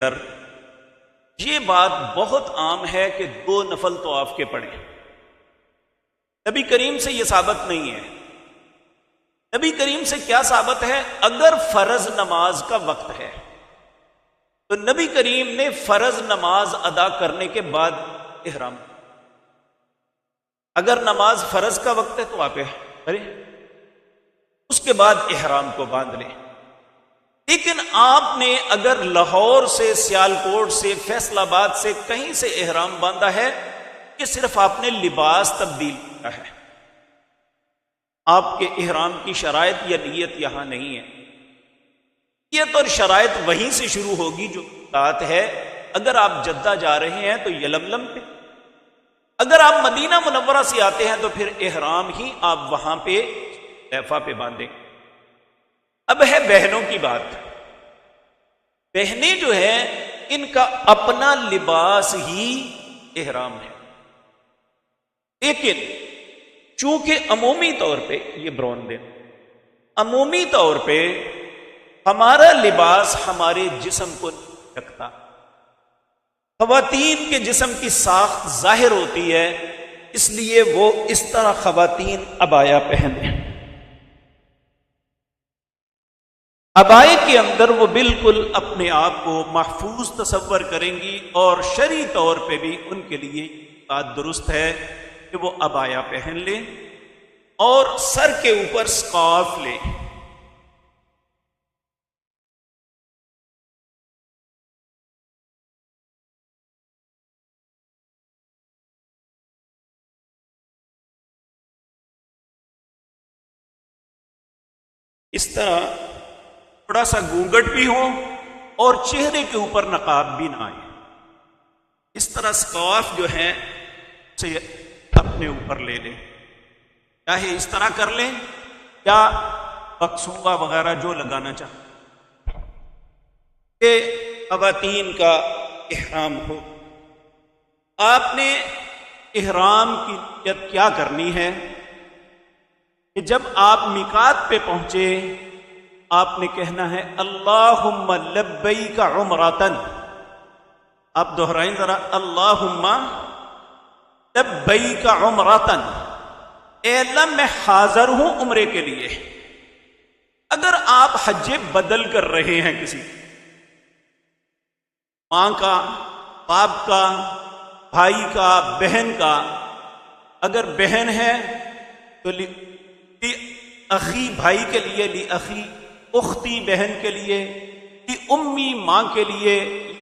پر یہ بات بہت عام ہے کہ 2 نفل طواف کے پڑھیں. نبی کریم سے یہ ثابت نہیں ہے. نبی کریم سے کیا ثابت ہے؟ اگر فرض نماز کا وقت ہے تو نبی کریم نے فرض نماز ادا کرنے کے بعد احرام. اگر نماز فرض کا وقت ہے تو آپ کریں، اس کے بعد احرام کو باندھ لیں. لیکن آپ نے اگر لاہور سے، سیالکوٹ سے، فیصل آباد سے کہیں سے احرام باندھا ہے کہ صرف آپ نے لباس تبدیل کیا ہے، آپ کے احرام کی شرائط یا نیت یہاں نہیں ہے. نیت اور شرائط وہیں سے شروع ہوگی جو بات ہے. اگر آپ جدہ جا رہے ہیں تو یلملم پہ، اگر آپ مدینہ منورہ سے آتے ہیں تو پھر احرام ہی آپ وہاں پہ طیفہ پہ باندھیں. اب ہے بہنوں کی بات. بہنیں جو ہیں ان کا اپنا لباس ہی احرام ہے، لیکن چونکہ عمومی طور پہ یہ برون دیں، عمومی طور پہ ہمارا لباس ہمارے جسم کو نہیں رکھتا. خواتین کے جسم کی ساخت ظاہر ہوتی ہے، اس لیے وہ اس طرح خواتین عبایا پہنے. عبائے کے اندر وہ بالکل اپنے آپ کو محفوظ تصور کریں گی، اور شرعی طور پہ بھی ان کے لیے بات درست ہے کہ وہ عبایا پہن لیں اور سر کے اوپر سکارف لیں. اس طرح تھوڑا سا گھونگھٹ بھی ہو اور چہرے کے اوپر نقاب بھی نہ آئے. اس طرح سکارف جو ہے اسے اپنے اوپر لے لیں، چاہے اس طرح کر لیں یا بکسوگا وغیرہ جو لگانا چاہیں. یہ خواتین کا احرام ہو. آپ نے احرام کی نیت کیا کرنی ہے کہ جب آپ میقات پہ پہنچے آپ نے کہنا ہے اللہم لبیک عمرۃ. آپ دہرائیں ذرا، اللہم لبیک عمرۃ. اے اللہ میں حاضر ہوں عمرے کے لیے. اگر آپ حج بدل کر رہے ہیں کسی ماں کا، باپ کا، بھائی کا، بہن کا، اگر بہن ہے تو لی اخی بھائی کے لیے، لی اخی اختی بہن کے لیے، لی امی ماں کے لیے،